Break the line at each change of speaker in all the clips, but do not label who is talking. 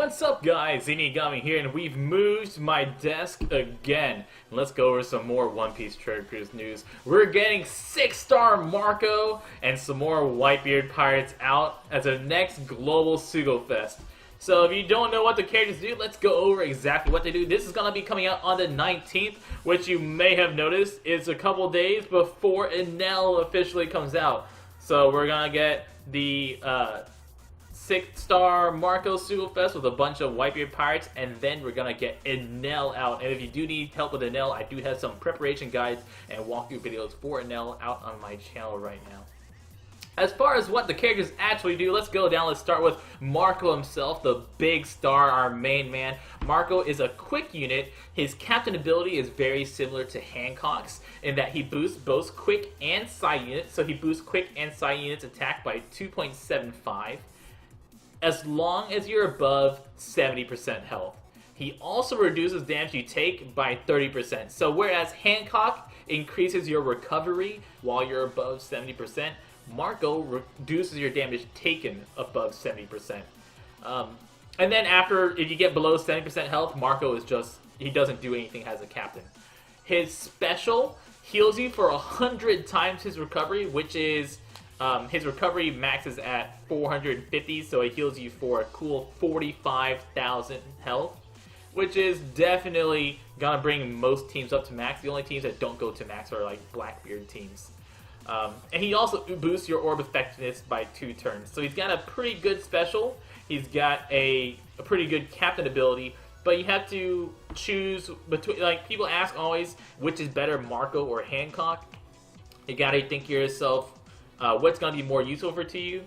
What's up guys, Zinigami here, and we've moved my desk again. Let's go over some more One Piece Treasure Cruise news. We're getting 6-star Marco and some more Whitebeard pirates out as the next global Sugofest. So if you don't know what the characters do, let's go over exactly what they do. This is going to be coming out on the 19th, which you may have noticed is a couple days before Enel officially comes out. So we're going to get the 6-star Marco Sugofest with a bunch of Whitebeard pirates, and then we're gonna get Enel out. And if you do need help with Enel, I do have some preparation guides and walkthrough videos for Enel out on my channel right now. As far as what the characters actually do, let's go down. Let's start with Marco himself, the big star, our main man. Marco is a quick unit. His captain ability is very similar to Hancock's in that he boosts both quick and side units. So he boosts quick and side units attack by 2.75. as long as you're above 70% health. He also reduces damage you take by 30%. So whereas Hancock increases your recovery while you're above 70%, Marco reduces your damage taken above 70%. And then after, if you get below 70% health, Marco is just, he doesn't do anything as a captain. His special heals you for 100 times his recovery, which is his recovery maxes at 450, so it heals you for a cool 45,000 health, which is definitely gonna bring most teams up to max. The only teams that don't go to max are like Blackbeard teams. And he also boosts your orb effectiveness by 2 turns. So he's got a pretty good special. He's got a pretty good captain ability, but you have to choose between, like, people ask always, which is better, Marco or Hancock? You gotta think to yourself, what's going to be more useful to you?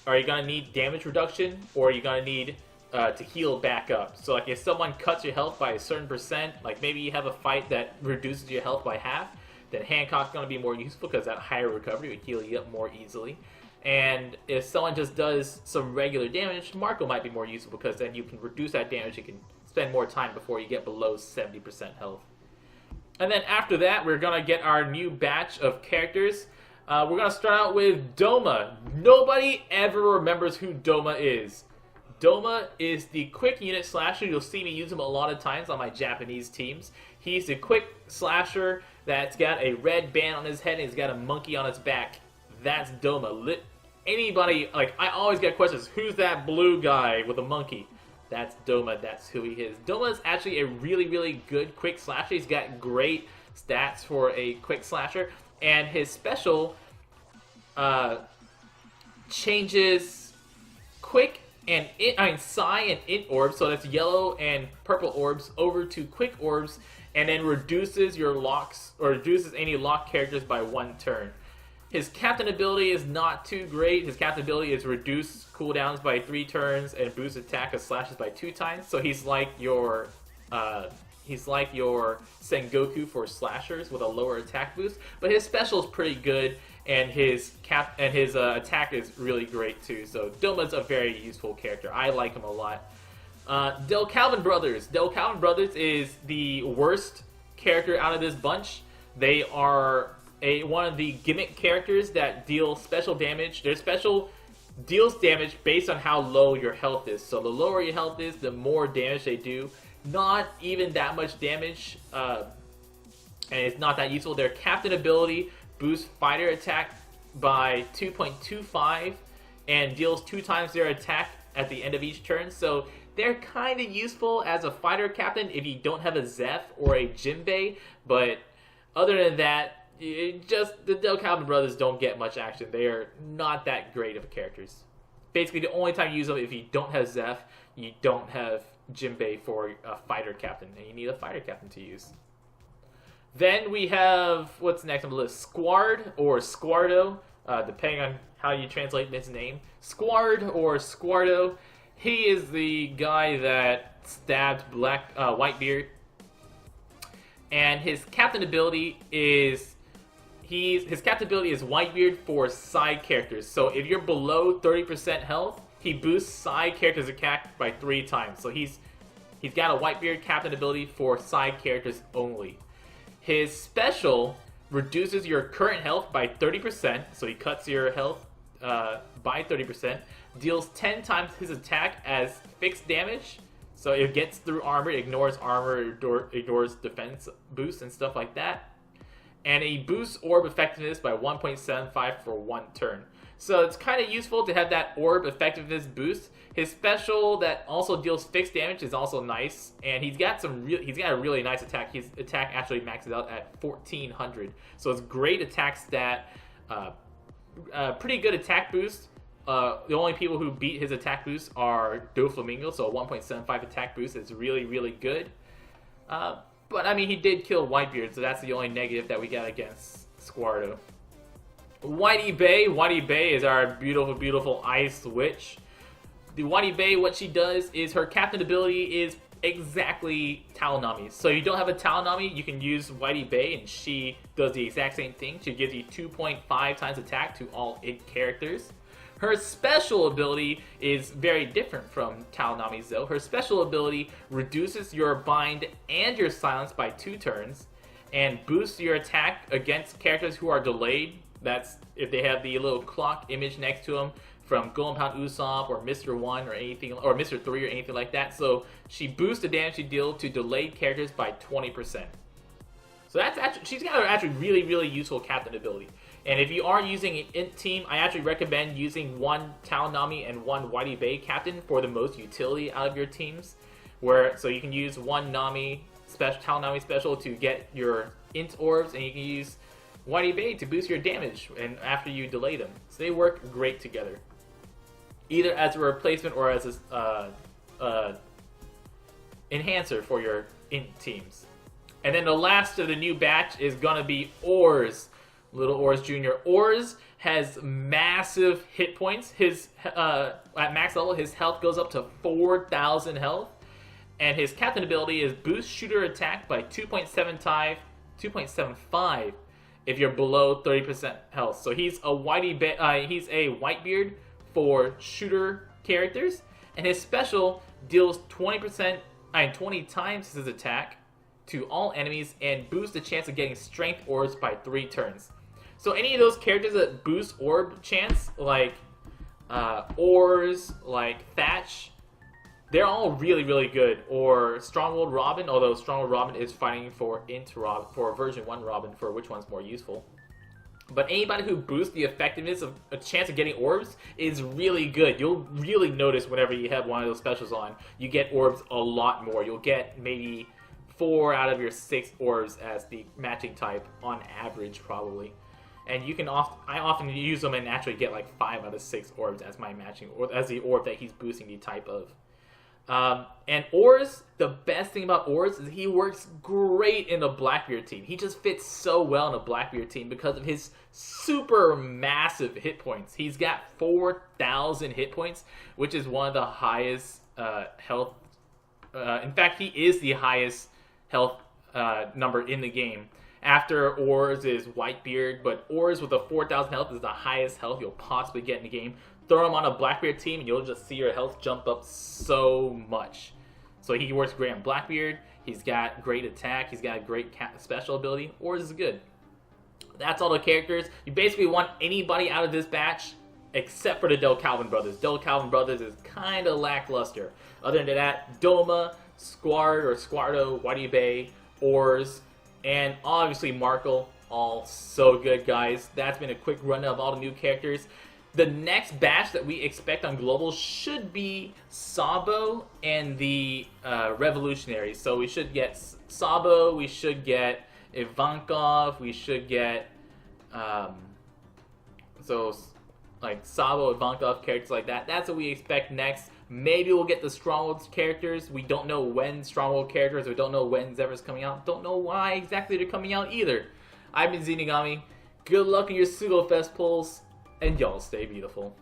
Are you going to need damage reduction, or are you going to need to heal back up? So like if someone cuts your health by a certain percent, like maybe you have a fight that reduces your health by half, then Hancock's going to be more useful because that higher recovery would heal you up more easily. And if someone just does some regular damage, Marco might be more useful because then you can reduce that damage, you can spend more time before you get below 70% health. And then after that, we're going to get our new batch of characters. We're going to start out with Doma. Nobody ever remembers who Doma is. Doma is the quick unit slasher. You'll see me use him a lot of times on my Japanese teams. He's a quick slasher that's got a red band on his head and he's got a monkey on his back. That's Doma. Anybody, like, I always get questions, who's that blue guy with a monkey? That's Doma. That's who he is. Doma is actually a really, really good quick slasher. He's got great stats for a quick slasher. And his special changes quick and psi and int orbs, so that's yellow and purple orbs, over to quick orbs, and then reduces your locks, or reduces any lock characters by 1 turn. His captain ability is not too great. His captain ability is reduce cooldowns by 3 turns and boost attack of slashes by 2 times. So he's like your Sengoku for slashers with a lower attack boost, but his special is pretty good, and his attack is really great too. So Doma's a very useful character. I like him a lot. Delcalvin Brothers. Delcalvin Brothers is the worst character out of this bunch. They are one of the gimmick characters that deal special damage. Their special deals damage based on how low your health is. So the lower your health is, the more damage they do. Not even that much damage, and it's not that useful. Their captain ability boosts fighter attack by 2.25 and deals 2 times their attack at the end of each turn. So they're kind of useful as a fighter captain if you don't have a Zeff or a Jinbe, but other than that, the Delcalvin Brothers don't get much action. They are not that great of characters. Basically, the only time you use them if you don't have Zeff, you don't have Jinbe for a fighter captain, and you need a fighter captain to use. Then we have, what's next on the list? Squard or Squardo, depending on how you translate his name. Squard or Squardo. He is the guy that stabbed Whitebeard, and his captain ability is Whitebeard for side characters. So if you're below 30% health, he boosts side characters' attack by 3 times. So he's got a Whitebeard captain ability for side characters only. His special reduces your current health by 30%, so he cuts your health by 30%, deals 10 times his attack as fixed damage. So it gets through armor, ignores ignores defense boosts and stuff like that. And he boosts orb effectiveness by 1.75 for 1 turn. So it's kind of useful to have that orb effectiveness boost. His special that also deals fixed damage is also nice, and he's got a really nice attack. His attack actually maxes out at 1400, so it's great attack stat, pretty good attack boost. The only people who beat his attack boost are Doflamingo, so a 1.75 attack boost is really good. But I mean, he did kill Whitebeard, so that's the only negative that we got against Squardo. Whitey Bay is our beautiful ice witch. The Whitey Bay, what she does is her captain ability is exactly Talonami's. So if you don't have a Talonami, you can use Whitey Bay, and she does the exact same thing. She gives you 2.5 times attack to all 8 characters. Her special ability is very different from Talonami's though. Her special ability reduces your bind and your silence by 2 turns, and boosts your attack against characters who are delayed. That's if they have the little clock image next to them from Golden Pound Usopp or Mr. 1 or anything, or Mr. 3 or anything like that. So she boosts the damage she deals to delayed characters by 20%. So that's actually, she's got an actually really useful captain ability. And if you are using an int team, I actually recommend using 1 Talonami and 1 Whitey Bay captain for the most utility out of your teams. So you can use 1 Talonami special to get your int orbs, and you can use Whitey Bay to boost your damage and after you delay them. So they work great together, either as a replacement or as a enhancer for your int teams. And then the last of the new batch is gonna be Oars, little Oars Jr. Oars has massive hit points. His at max level, his health goes up to 4,000 health, and his captain ability is boost shooter attack by 2.75 if you're below 30% health. So he's a Whitebeard for shooter characters, and his special deals 20 times his attack to all enemies and boosts the chance of getting strength orbs by 3 turns. So any of those characters that boost orb chance, like Oars, like Thatch, they're all really good. Or Stronghold Robin, although Stronghold Robin is fighting for version 1 Robin for which one's more useful. But anybody who boosts the effectiveness of a chance of getting orbs is really good. You'll really notice whenever you have one of those specials on, you get orbs a lot more. You'll get maybe 4 out of your 6 orbs as the matching type on average, probably. And you can I often use them and actually get like 5 out of 6 orbs as my matching, or as the orb that he's boosting the type of. And Oars, the best thing about Oars is he works great in the Blackbeard team. He just fits so well in a Blackbeard team because of his super massive hit points. He's got 4,000 hit points, which is one of the highest health. In fact, he is the highest health number in the game. After Oars is Whitebeard, but Oars with a 4,000 health is the highest health you'll possibly get in the game. Throw him on a Blackbeard team and you'll just see your health jump up so much. So he works great on Blackbeard. He's got great attack. He's got a great special ability. Oars is good. That's all the characters. You basically want anybody out of this batch except for the Delcalvin Brothers. Delcalvin Brothers is kind of lackluster. Other than that, Doma, Squardo, Whitey Bay, Oars, and obviously Markle, all so good, guys. That's been a quick run of all the new characters. The next batch that we expect on Global should be Sabo and the Revolutionaries. So we should get Sabo, we should get Ivankov, we should get like Sabo, Ivankov, characters like that. That's what we expect next. Maybe we'll get the Stronghold characters. We don't know when Stronghold characters, we don't know when Zeff's coming out. Don't know why exactly they're coming out either. I've been Zenigami. Good luck in your Sugofest pulls, and y'all stay beautiful.